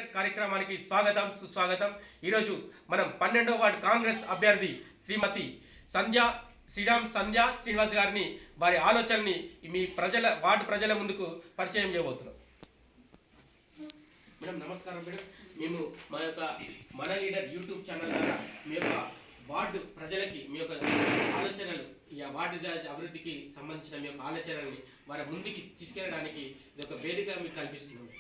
Leader కార్యక్రమానికి స్వాగతం సుస్వాగతం. ఈరోజు మనం 12వ వార్డు కాంగ్రెస్ అభ్యర్థి శ్రీమతి శ్రీరామ్ సంధ్య శ్రీనివాస్ గారిని వారి ఆలోచనని మీ వార్డు ప్రజల ముందుకు పరిచయం చేయబోతున్నాం. మేడం నమస్కారం. మేడం మేము మన లీడర్ యూట్యూబ్ ఛానల్ ద్వారా మీ యొక్క వార్డు ప్రజలకి మీ యొక్క ఆలోచనలు, ఈ వార్డు అభివృద్ధికి సంబంధించిన మీ యొక్క ఆలోచనల్ని వారి ముందుకి తీసుకెళ్ళడానికి ఇది ఒక వేదిక మీకు కల్పిస్తున్నాం.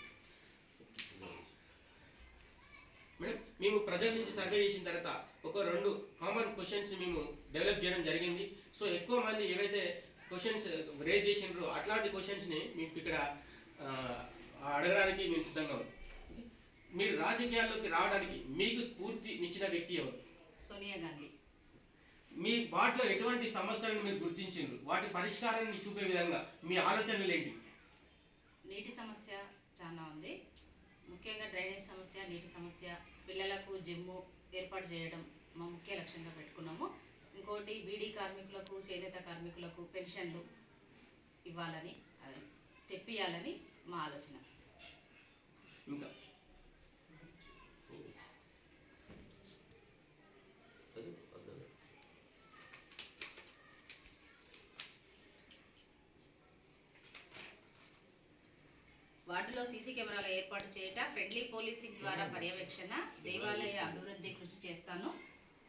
మేడం మేము ప్రజల నుంచి సర్వే చేసిన తర్వాత ఒక 2 కామన్ క్వశ్చన్స్ మేము డెవలప్ చేయడం జరిగింది. సో ఎక్కువ మంది ఏవైతే క్వశ్చన్స్ రేజ్ చేసినారో అట్లాంటి క్వశ్చన్స్ని మీకు ఇక్కడ అడగడానికి మేము సిద్ధంగా ఉన్నాం. మీరు రాజకీయాల్లోకి రావడానికి మీకు స్ఫూర్తినిచ్చిన వ్యక్తి ఎవరు? సోనియా గాంధీ. మీ వాటిలో ఎటువంటి సమస్యలను మీరు గుర్తించారు, వాటి పరిష్కారాన్ని చూపే విధంగా మీ ఆలోచనలు ఏంటి? నీటి సమస్య చాలా ఉంది, ముఖ్యంగా డ్రైనేజ్ సమస్య, నీటి సమస్య, పిల్లలకు జిమ్ము ఏర్పాటు చేయడం మా ముఖ్య లక్ష్యంగా పెట్టుకున్నాము. ఇంకోటి బీడీ కార్మికులకు, చేనేత కార్మికులకు పెన్షన్లు ఇవ్వాలని, తెప్పియాలని మా ఆలోచన. ఇంకా వార్డులో సీసీ కెమెరాల ఏర్పాటు చేయటం, ఫ్రెండ్లీ పోలీసింగ్ ద్వారా పర్యవేక్షణ, దేవాలయ అభివృద్ధి కృషి చేస్తాను.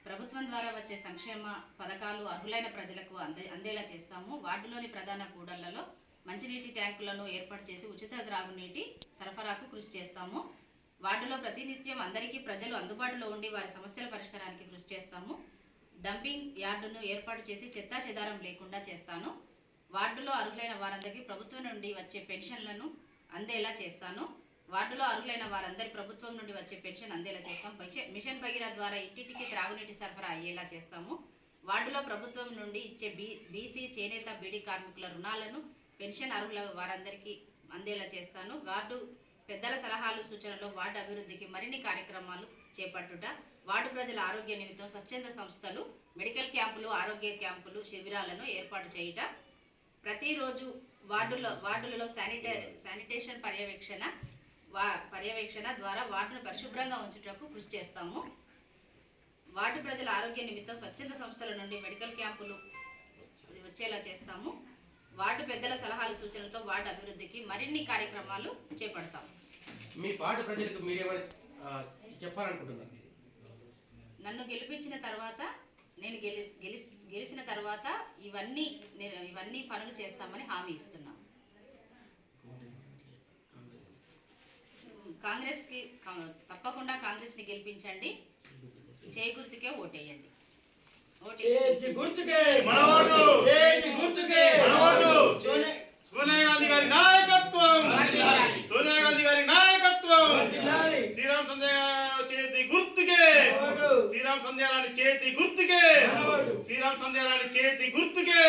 ప్రభుత్వం ద్వారా వచ్చే సంక్షేమ పథకాలు అర్హులైన ప్రజలకు అందేలా చేస్తాము. వార్డులోని ప్రధాన కూడళ్లలో మంచినీటి ట్యాంకులను ఏర్పాటు చేసి ఉచిత త్రాగునీటి సరఫరాకు కృషి చేస్తాము. వార్డులో ప్రతినిత్యం అందరికీ ప్రజలు అందుబాటులో ఉండి వారి సమస్యల పరిష్కారానికి కృషి చేస్తాము. డంపింగ్ యార్డును ఏర్పాటు చేసి చెత్తా చెదారం లేకుండా చేస్తాను. వార్డులో అర్హులైన వారందరికీ ప్రభుత్వం నుండి వచ్చే పెన్షన్లను అందేలా చేస్తాను. వార్డులో అర్హులైన వారందరి ప్రభుత్వం నుండి వచ్చే పెన్షన్ అందేలా చేస్తాం. మిషన్ భగీరథ ద్వారా ఇంటింటికి త్రాగునీటి సరఫరా అయ్యేలా చేస్తాము. వార్డులో ప్రభుత్వం నుండి ఇచ్చే బీసీ, చేనేత, బీడీ కార్మికుల రుణాలను పెన్షన్ అర్హుల వారందరికీ అందేలా చేస్తాను. వార్డు పెద్దల సలహాలు, సూచనలు వార్డు అభివృద్ధికి మరిన్ని కార్యక్రమాలు చేపట్టుట, వార్డు ప్రజల ఆరోగ్య నిమిత్తం స్వచ్ఛంద సంస్థలు, మెడికల్ క్యాంపులు, ఆరోగ్య క్యాంపులు, శిబిరాలను ఏర్పాటు చేయుట, ప్రతిరోజు వార్డులలో శానిటేషన్ పర్యవేక్షణ ద్వారా వార్డును పరిశుభ్రంగా ఉంచుటకు కృషి చేస్తాము. వార్డు ప్రజల ఆరోగ్య నిమిత్తం స్వచ్ఛంద సంస్థల నుండి మెడికల్ క్యాంపులు వచ్చేలా చేస్తాము. వార్డు పెద్దల సలహాలు, సూచనలతో వార్డు అభివృద్ధికి మరిన్ని కార్యక్రమాలు చేపడతాము. మీ వార్డు ప్రజలకు మీరేమైనా చెప్పాలనుకుంటున్నారు? నన్ను గెలిపించిన తర్వాత, నేను గెలిచిన తర్వాత ఇవన్నీ పనులు చేస్తామని హామీ ఇస్తున్నాం. తప్పకుండా కాంగ్రెస్ని గెలిపించండి, చేయి గుర్తుకే ఓటేయండి. సోనియా గాంధీ గారి నాయకత్వం, సోనియా గాంధీ గారి నాయకత్వం. శ్రీరామ్ సంధ్య చేతి గుర్తుకే, శ్రీరామ్ సంధ్యారాణి చేతి గుర్తుకే, శ్రీరామ్ సంధ్యారాణి చేతి గుర్తుకే.